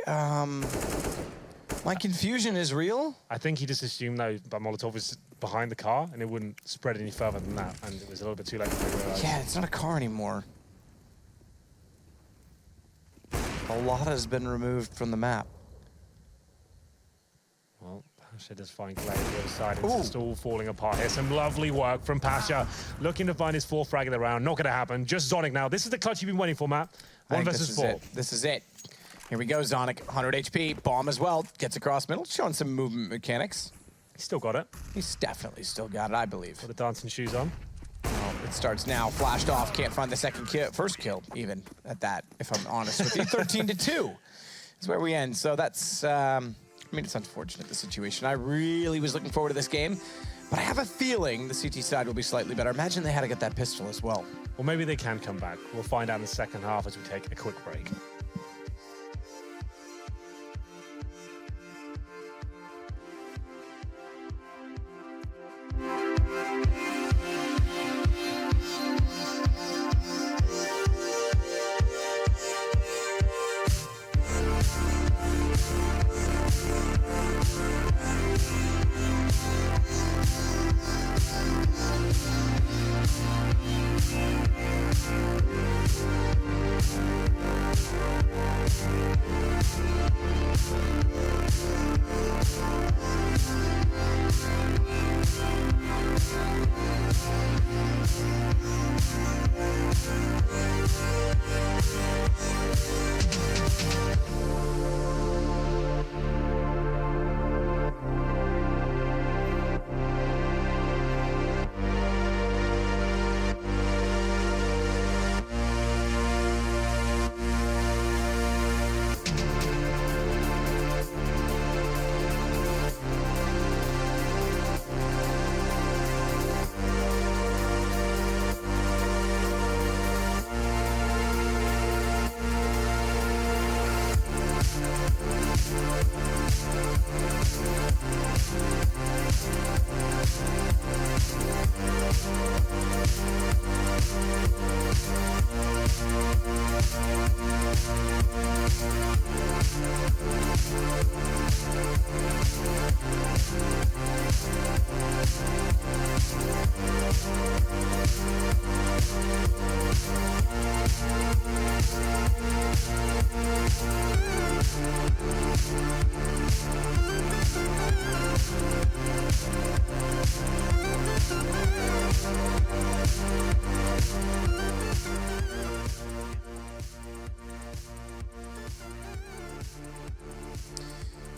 My confusion is real. I think he just assumed though that Molotov was behind the car and it wouldn't spread any further than that, and it was a little bit too late to realize. Yeah, it's not a car anymore. A lot has been removed from the map. Well, Pasha does find Glaive on the other side. It's just all falling apart here. Some lovely work from Pasha. Looking to find his 4th frag of the round. Not going to happen. Just Zonic now. This is the clutch you've been waiting for, Matt. 1 versus 4. This is it. Here we go, Zonic. 100 HP. Bomb as well. Gets across middle. Showing some movement mechanics. He's still got it. He's definitely still got it, I believe. Got the dancing shoes on. Oh, it starts now. Flashed off. Can't find the second kill. First kill, even, at that, if I'm honest with you. 13-2 is where we end. So that's, I mean, it's unfortunate, the situation. I really was looking forward to this game, but I have a feeling the CT side will be slightly better. Imagine they had to get that pistol as well. Well, maybe they can come back. We'll find out in the second half as we take a quick break.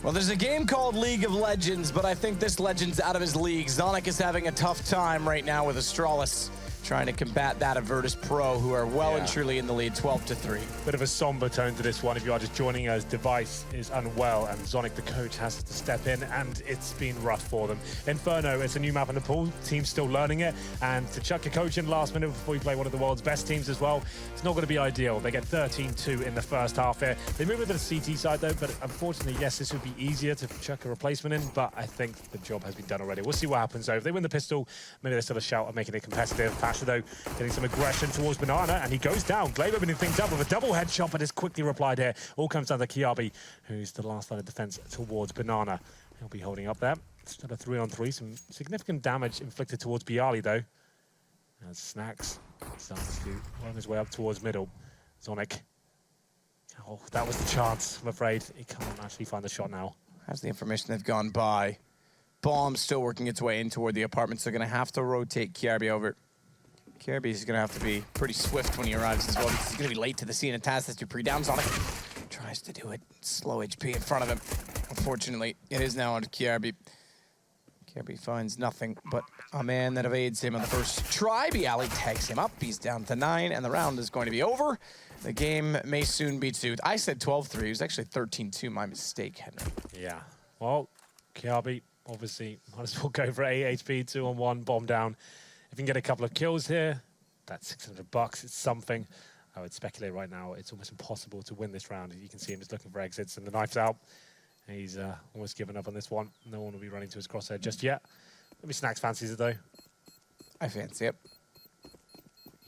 Well, there's a game called League of Legends, but I think this legend's out of his league. Zonic is having a tough time right now with Astralis, trying to combat that of virtus.pro, who are well and truly in the lead, 12-3. Bit of a somber tone to this one. If you are just joining us, Device is unwell, and Zonic, the coach, has to step in, and it's been rough for them. Inferno, it's a new map in the pool. Team's still learning it, and to chuck your coach in last minute before you play one of the world's best teams as well, it's not going to be ideal. They get 13-2 in the first half here. They move into the CT side, though, but unfortunately, yes, this would be easier to chuck a replacement in, but I think the job has been done already. We'll see what happens, though. If they win the pistol, maybe there's still a shout at making it competitive. Pasha, though, getting some aggression towards Banana, and he goes down. Glaive opening things up with a double headshot, but is quickly replied here. All comes down to Kiabi, who's the last line of defense towards Banana. He'll be holding up there. Still a 3-on-3. Some significant damage inflicted towards Bialy, though. As Snacks starts to run his way up towards middle. Zonic. Oh, that was the chance, I'm afraid. He can't actually find the shot now. How's the information they've gone by? Bomb still working its way in toward the apartments. They're going to have to rotate Kiabi over. Kiabi is going to have to be pretty swift when he arrives as well, because he's going to be late to the scene. And Taz has to pre-down. Zonic tries to do it. Slow HP in front of him. Unfortunately, it is now on Kiabi. Kiabi finds nothing but a man that evades him on the first try. Bialy tags him up. He's down to 9, and the round is going to be over. The game may soon be 2. I said 12-3. It was actually 13-2. My mistake, Henry. Yeah. Well, Kiabi, obviously, might as well go for 8 HP, 2-on-1, bomb down. If you can get a couple of kills here, that's $600. It's something. I would speculate right now, it's almost impossible to win this round. You can see him just looking for exits, and the knife's out. He's almost given up on this one. No one will be running to his crosshair just yet. Maybe Snacks fancies it, though. I fancy it.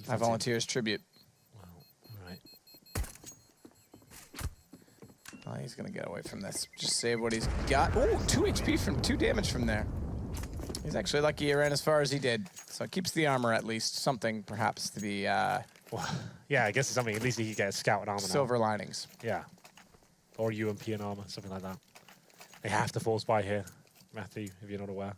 I volunteer as tribute. Wow, all right. Oh, he's going to get away from this. Just save what he's got. Oh, 2 HP from 2 damage from there. He's actually lucky he ran as far as he did. So it keeps the armor at least. Something perhaps to be... Well, yeah, I guess it's something. At least he could get a scout and armor now. Silver linings. Yeah. Or UMP and armor, something like that. They have to force buy here, Matthew, if you're not aware.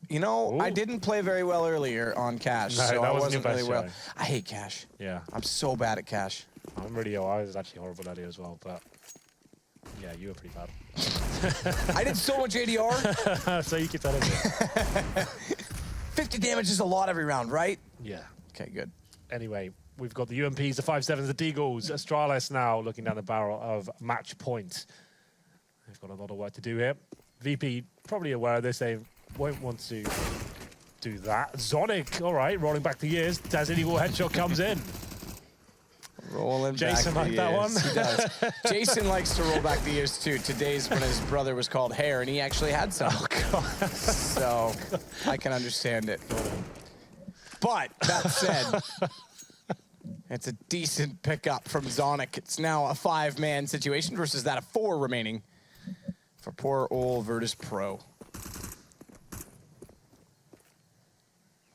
You know, Ooh. I didn't play very well earlier on Cash, No, so that I wasn't wasn't your really best well. I hate Cash. Yeah. I'm so bad at Cash. I'm really ill. I was actually horrible earlier as well, but yeah, you were pretty bad. I did so much ADR. So you keep telling me. 50 damage is a lot every round, right? Yeah. Okay, good. Anyway, we've got the UMPs, the 5-7s, the Deagles. Astralis now looking down the barrel of match point. They've got a lot of work to do here. VP probably aware of this. They won't want to do that. Zonic, all right, rolling back the years. Taz illegal headshot comes in. Rolling Jason back liked the that years. one. He does. Jason likes to roll back the years too. Today's when his brother was called Hair, and he actually had some. Oh, God. So I can understand it. But that said, it's a decent pickup from Zonic. It's now a 5-man situation versus that of 4 remaining for poor old virtus.pro.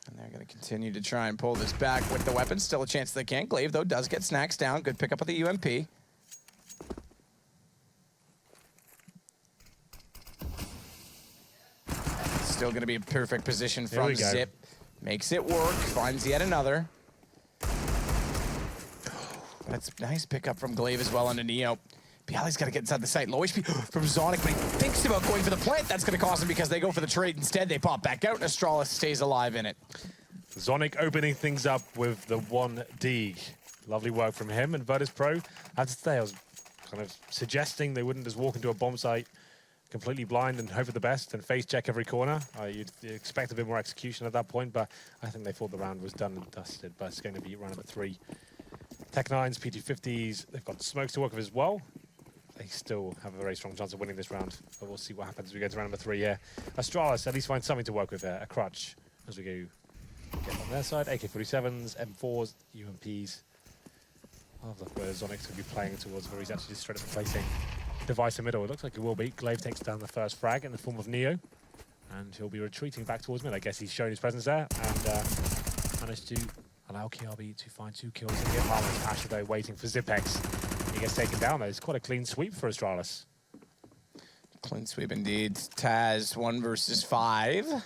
And they're going to continue to try and pull this back with the weapons. Still a chance they can. Glaive, though, does get Snacks down. Good pickup of the UMP. Still going to be a perfect position from Zip. Makes it work. Finds yet another. That's a nice pickup from Glaive as well on a Neo. Bialy's got to get inside the site. Low HP from Zonic, but he thinks about going for the plant. That's going to cost him because they go for the trade. Instead, they pop back out, and Astralis stays alive in it. Zonic opening things up with the 1D. Lovely work from him. And virtus.pro, I have to say, I was kind of suggesting they wouldn't just walk into a bomb site completely blind and hope for the best and face check every corner. You'd expect a bit more execution at that point, but I think they thought the round was done and dusted, but it's going to be round number 3. Tech 9s, PT50s, they've got smokes to work with as well. They still have a very strong chance of winning this round, but we'll see what happens as we go to round number 3 here. Astralis at least find something to work with there, a crutch, as we go get on their side. AK-47s, M4s, UMPs. I love where Zonic's going to be playing towards where he's actually just straight up replacing Device in middle. It looks like he will be. Glaive takes down the first frag in the form of Neo, and he'll be retreating back towards mid. I guess he's shown his presence there and managed to allow Kiabi to find 2 kills and get Marlon's Pasha, though, waiting for Zipex. He gets taken down, though. It's quite a clean sweep for Astralis. Clean sweep indeed. Taz 1 versus 5.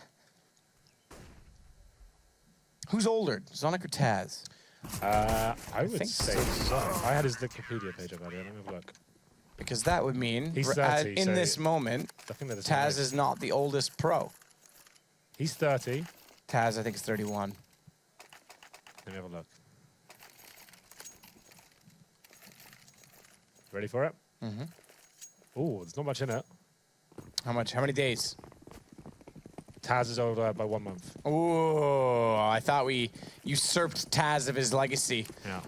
Who's older, Zonic or Taz? I would say so. Zonic. I had his Wikipedia page up earlier. Let me have a look. because that would mean He's 30, in so this moment, I think they're the same Taz age. is not the oldest pro. He's 30. Taz, I think, is 31. Let me have a look. Ready for it? Mm-hmm. Oh, there's not much in it. How much? How many days? Taz is older by 1 month. Oh, I thought we usurped Taz of his legacy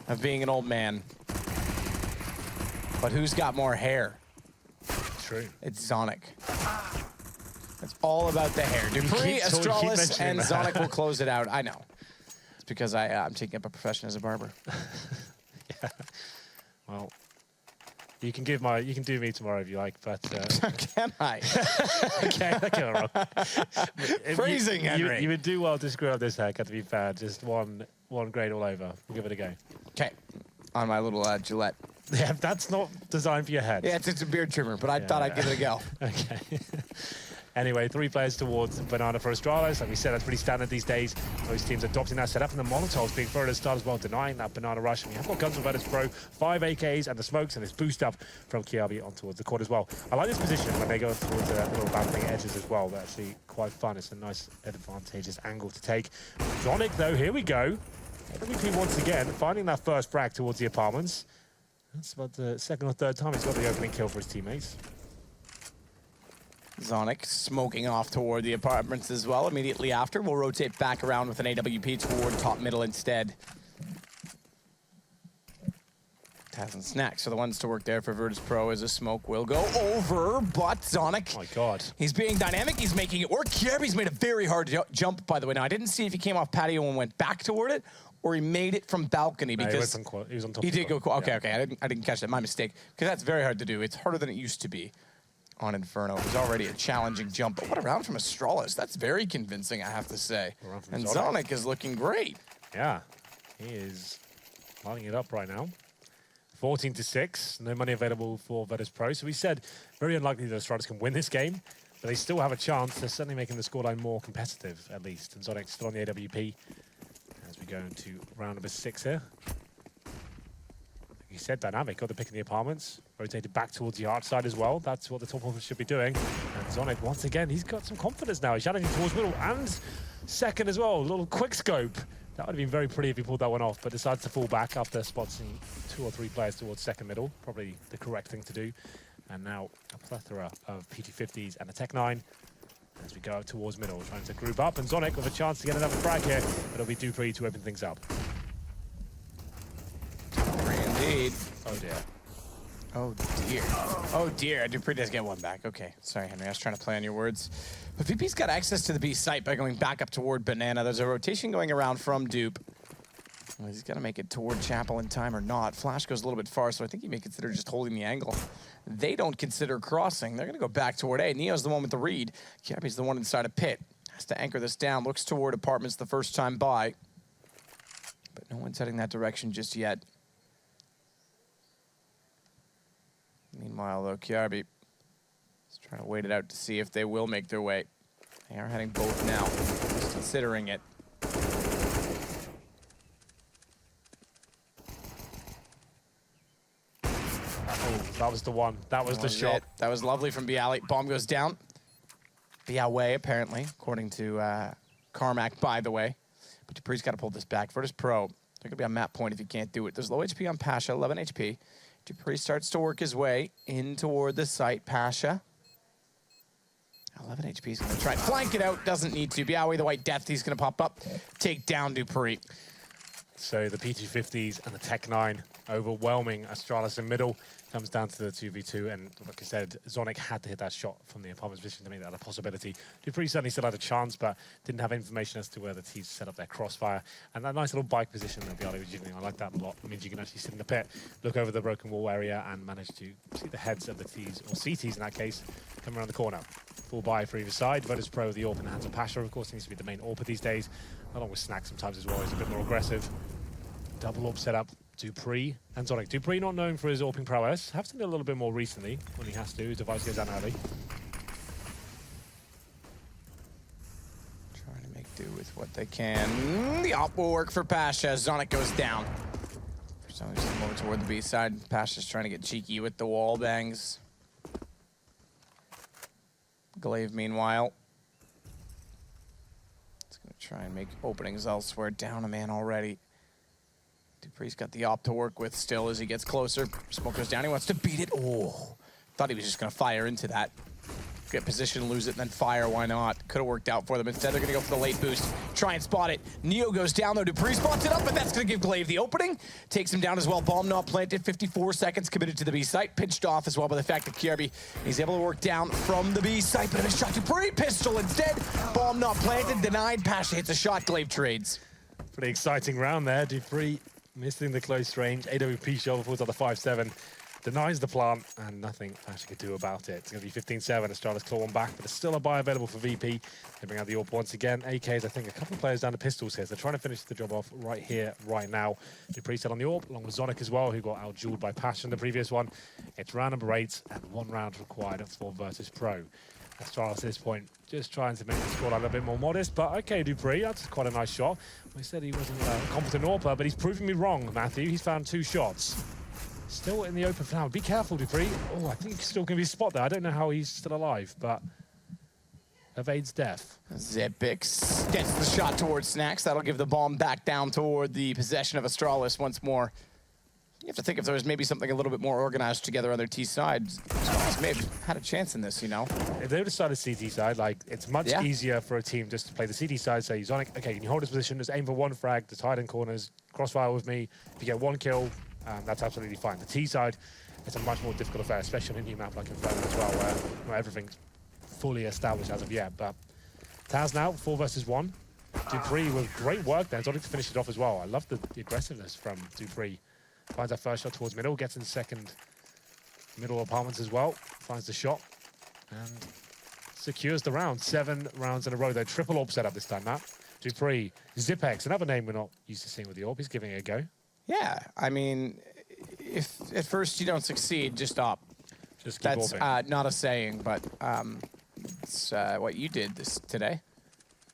of being an old man. But who's got more hair? True. It's Zonic. It's all about the hair. Dupree, Astralis, and Zonic will close it out. I know. It's because I'm taking up a profession as a barber. Yeah. Well, you can do me tomorrow if you like, but Can I? okay, that came wrong. Phrasing, Henry. You would do well to screw up this haircut, to be fair. Just one grade all over. We'll give it a go. Okay. On my little Gillette. Yeah, that's not designed for your head. Yeah, it's a beard trimmer, but I thought I'd give it a go. Okay. Anyway, 3 players towards Banana for Astralis. Like we said, that's pretty standard these days. Most teams adopting that setup, and the Molotovs being thrown at the start as well, denying that Banana rush. And we have got guns from virtus.pro, 5 AKs and the smokes, and this boost up from Kiabi on towards the court as well. I like this position when they go towards the little balancing edges as well. They're actually quite fun. It's a nice advantageous angle to take. Zonic, though, here we go. AWP once again, finding that first frag towards the apartments. That's about the second or third time he's got the opening kill for his teammates. Zonic smoking off toward the apartments as well. Immediately after, we'll rotate back around with an AWP toward top middle instead. Taz and Snack, so the ones to work there for virtus.pro as a smoke will go over, but Zonic, Oh my God. he's being dynamic, he's making it work. Kirby's made a very hard jump, by the way. Now, I didn't see if he came off patio and went back toward it, or he made it from balcony, No, because he was on top. he of the did go, court. okay, I didn't catch that, my mistake, because that's very hard to do. It's harder than it used to be on Inferno. It was already a challenging jump, but what a round from Astralis. That's very convincing, I have to say. And Zonic is looking great. Yeah, he is lining it up right now. 14-6, no money available for virtus.pro. So we said very unlikely that Astralis can win this game, but they still have a chance. They're certainly making the scoreline more competitive, at least. And Zonic still on the AWP as we go into round number 6 here. He said dynamic, got the pick in the apartments, rotated back towards the arch side as well. That's what the top officer should be doing. And Zonic, once again, he's got some confidence now. He's challenging towards middle and second as well. A little quick scope. That would have been very pretty if he pulled that one off, but decides to fall back after spotting 2 or 3 players towards second middle. Probably the correct thing to do. And now a plethora of PT50s and a Tech 9 as we go out towards middle, trying to group up. And Zonic with a chance to get another frag here, but it'll be Dupree to open things up. Indeed. Oh dear. Oh dear. Oh dear. Dupree does get one back. Okay. Sorry, Henry. I was trying to play on your words. But VP's got access to the B site by going back up toward Banana. There's a rotation going around from Dupe. Well, he's got to make it toward Chapel in time or not. Flash goes a little bit far, so I think he may consider just holding the angle. They don't consider crossing. They're going to go back toward A. Neo's the one with the read. Kiabi's the one inside a pit. Has to anchor this down. Looks toward apartments the first time by. But no one's heading that direction just yet. Meanwhile, though, Kiabi is trying to wait it out to see if they will make their way. They are heading both now, just considering it. Oh, that was the one. That was the shot. That was lovely from Bialy. Bomb goes down. Bialy, apparently, according to Carmack, by the way. But Dupree's got to pull this back. virtus.pro, they're going to be on map point if he can't do it. There's low HP on Pasha, 11 HP. Dupree starts to work his way in toward the site. Pasha. 11 HP. He's going to try and flank it out. Doesn't need to. Bialy, the White Death, he's going to pop up. Take down Dupree. So the PT50s and the Tech 9 overwhelming Astralis in middle. Comes down to the 2v2, and like I said, Zonic had to hit that shot from the apartment's position to make that a possibility. Dupree certainly still had a chance, but didn't have information as to where the T's set up their crossfire. And that nice little bike position that Bialy was using, I like that a lot. It means you can actually sit in the pit, look over the broken wall area, and manage to see the heads of the T's, or CTs in that case, come around the corner. Full buy for either side. virtus.pro, the AWP in the hands of Pasha, of course, seems to be the main AWP these days, along with Snack sometimes as well. He's a bit more aggressive. Double AWP setup. Dupree and Zonic. Dupree not known for his AWPing prowess. Have seen it a little bit more recently when he has to. His device goes down early. Trying to make do with what they can. The AWP will work for Pasha. Zonic goes down. So just a moment toward the B side. Pasha's trying to get cheeky with the wall bangs. Glaive, meanwhile, it's going to try and make openings elsewhere. Down a man already. Dupree's got the op to work with still as he gets closer. Smoke goes down. He wants to beat it. Oh, thought he was just going to fire into that. Get position, lose it, and then fire. Why not? Could have worked out for them. Instead, they're going to go for the late boost. Try and spot it. Neo goes down, though. Dupree spots it up, but that's going to give Glaive the opening. Takes him down as well. Bomb not planted. 54 seconds committed to the B site. Pinched off as well by the fact that KRB, he's able to work down from the B site, but a shot. Dupree, pistol instead. Bomb not planted. Denied. Pasha hits a shot. Glaive trades. Pretty exciting round there. Dupree missing the close range. AWP shoulder falls on the 5-7. Denies the plant, and nothing Pasha could do about it. It's going to be 15-7. Astralis claw one back, but there's still a buy available for VP. They bring out the AWP once again. AKs, I think, a couple of players down to pistols here. So they're trying to finish the job off right here, right now. Dupree set on the AWP, along with Zonic as well, who got out-dueled by Pasha in the previous one. It's round number 8, and 1 round required for virtus.pro. Astralis at this point just trying to make the scoreline a little bit more modest, but okay, Dupree, that's quite a nice shot. I said he wasn't a competent AWPer, but he's proving me wrong, Matthew. He's found 2 shots. Still in the open for now. Be careful, Dupree. Oh, I think he's still going to be a spot there. I don't know how he's still alive, but evades death. Zepix gets the shot towards Snacks. That'll give the bomb back down toward the possession of Astralis once more. You have to think if there was maybe something a little bit more organized together on their T side. Astralis may have had a chance in this, you know? If they would have started CT side, like, it's much easier for a team just to play the CT side, say, Zonic, okay, can you hold his position, just aim for 1 frag, just hide in corners, crossfire with me. If you get 1 kill, that's absolutely fine. The T side, it's a much more difficult affair, especially on a new map like Inferno as well, where not everything's fully established as of yet. But Taz now, 4 versus 1. Dupree with great work there. Zonic to finish it off as well. I love the aggressiveness from Dupree. Finds that first shot towards middle, gets in second middle apartments as well. Finds the shot and secures the round. 7 rounds in a row, though. Triple AWP setup this time, Matt. Dupree, Zipex, another name we're not used to seeing with the AWP. He's giving it a go. Yeah, I mean, if at first you don't succeed, just stop. Just keep That's not a saying, but it's what you did today.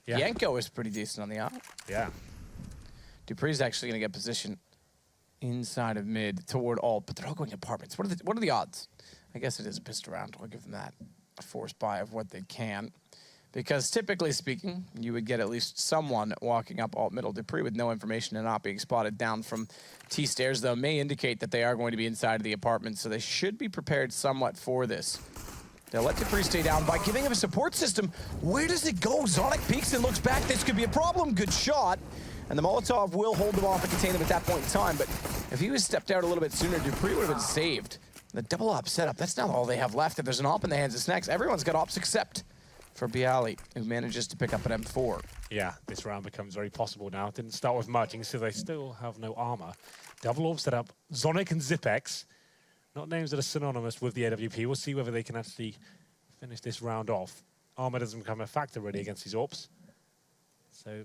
Yeah. Yanko is pretty decent on the op. Yeah. Dupree's actually going to get position inside of mid toward alt, but they're all going apartments. What are the odds? I guess it is a pistol round. I'll give them that. A forced buy of what they can. Because typically speaking, you would get at least someone walking up alt middle. Dupree with no information and not being spotted down from T stairs, though, may indicate that they are going to be inside of the apartment, so they should be prepared somewhat for this. They'll let Dupree stay down by giving him a support system. Where does it go? Zonic peeks and looks back. This could be a problem. Good shot. And the Molotov will hold them off and contain them at that point in time, but if he was stepped out a little bit sooner, Dupree would have been saved. The double op setup, that's not all they have left. If there's an op in the hands of Snacks, everyone's got ops except for Bialy, who manages to pick up an M4. Yeah, this round becomes very possible now. It didn't start with much, so they still have no armor. Double AWP set up, Zonic and Zipex. Not names that are synonymous with the AWP. We'll see whether they can actually finish this round off. Armor doesn't become a factor really against these AWPs. So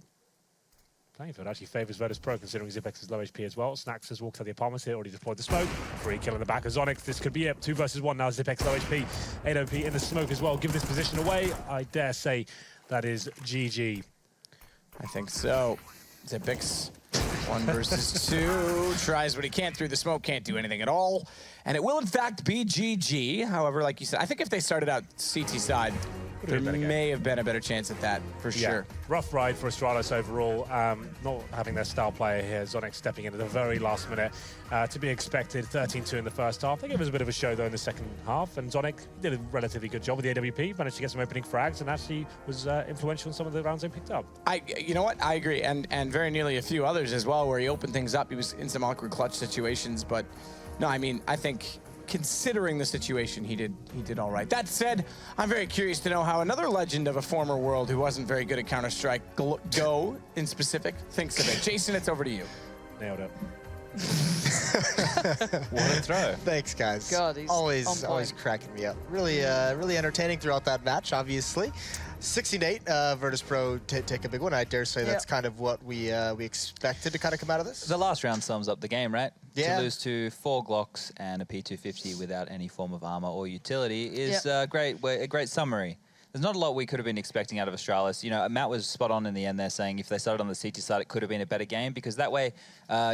playing field actually favors virtus.pro, considering Zipex is low HP as well. Snacks has walked out the apartments here, already deployed the smoke. Free kill in the back of Zonic. This could be it. 2 versus 1 now. Zipex low HP. AWP in the smoke as well. Give this position away. I dare say that is GG. I think so. Zipex, 1 versus 2. Tries what he can through the smoke. Can't do anything at all. And it will, in fact, be GG. However, like you said, I think if they started out CT side, there may have been a better chance at that, for sure. Rough ride for Astralis overall. Not having their star player here. Zonic stepping in at the very last minute. To be expected, 13-2 in the first half. I think it was a bit of a show, though, in the second half. And Zonic did a relatively good job with the AWP. Managed to get some opening frags and actually was influential in some of the rounds they picked up. You know what? I agree. And very nearly a few others as well, where he opened things up. He was in some awkward clutch situations. But, no, I mean, I think considering the situation, he did all right. That said, I'm very curious to know how another legend of a former world who wasn't very good at Counter-Strike, Go in specific, thinks of it. Jason, it's over to you. Nailed it. What a throw. Thanks, guys. God, he's always cracking me up. Really, really entertaining throughout that match, obviously. 16-8, virtus.pro take a big one. I dare say that's kind of what we expected to kind of come out of this. The last round sums up the game, right? Yeah. To lose to 4 Glocks and a P250 without any form of armor or utility is a great summary. There's not a lot we could have been expecting out of Astralis. You know, Matt was spot on in the end there saying if they started on the CT side, it could have been a better game because that way,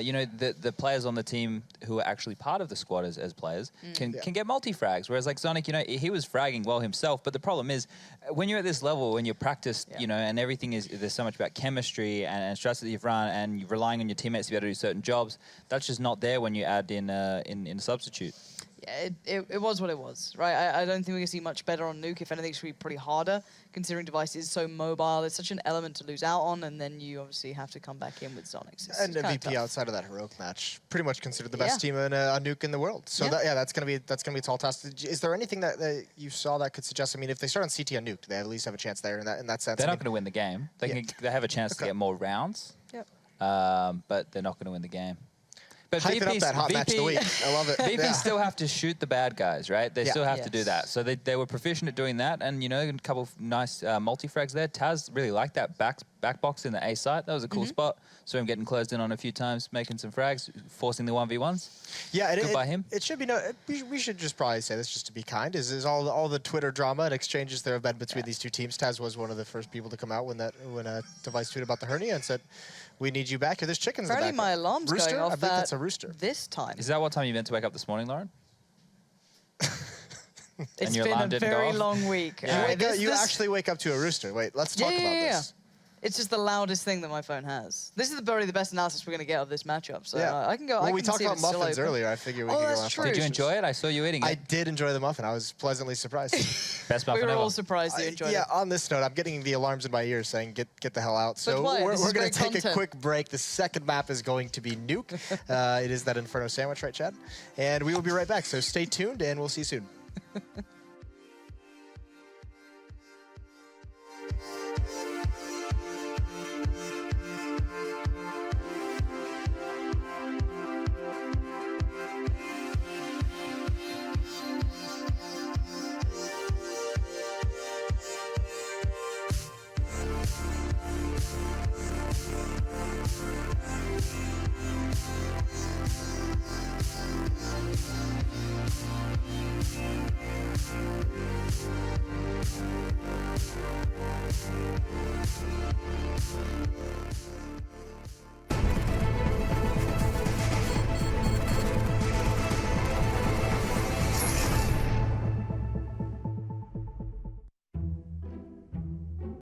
you know, the players on the team who are actually part of the squad as players can get multi-frags. Whereas like Zonic, you know, he was fragging well himself, but the problem is when you're at this level, when you're practiced, you know, and everything is, there's so much about chemistry and strats that you've run and you're relying on your teammates to be able to do certain jobs, that's just not there when you add in a substitute. Yeah, it was what it was, right? I don't think we're going to see much better on Nuke. If anything, it should be pretty harder, considering device is so mobile. It's such an element to lose out on, and then you obviously have to come back in with Zonics. And MVP outside of that heroic match, pretty much considered the best team in a Nuke in the world. So that's gonna be a tall task. Is there anything that you saw that could suggest? I mean, if they start on CT on Nuke, they at least have a chance there in that sense. They're not going to win the game. They have a chance to get more rounds. Yep. But they're not going to win the game. But Hyping up that hot match of the week. I love it. VP still have to shoot the bad guys, right? They still have to do that. So they were proficient at doing that. And, you know, a couple of nice multi-frags there. Taz really liked that back box in the A site. That was a cool spot. Saw him getting closed in on a few times, making some frags, forcing the 1v1s. Yeah, good by him. It should be we should just probably say this just to be kind. Is all the Twitter drama and exchanges there have been between these two teams. Taz was one of the first people to come out when Device tweeted about the hernia and said, "We need you back here. There's chickens in the Apparently back." my alarm's Rooster? going off. I think that's a rooster. This time. Is that what time you meant to wake up this morning, Lauren? It's your been alarm a didn't go very off? long week. You actually wake up to a rooster. Wait, let's talk about this. It's just the loudest thing that my phone has. This is probably the best analysis we're going to get of this matchup. So I can go. Well, I we can talked see if about it's still muffins open. earlier. I figured we could go that's after. true. Did you enjoy it? I saw you eating it. I did enjoy the muffin. I was pleasantly surprised. Best We muffin were ever. all surprised you enjoyed Yeah, it. on this note, I'm getting the alarms in my ears saying, get the hell out. So why? we're This is going to great take a content. quick break. The second map is going to be Nuke. It is that Inferno sandwich, right, Chad? And we will be right back. So stay tuned, and we'll see you soon.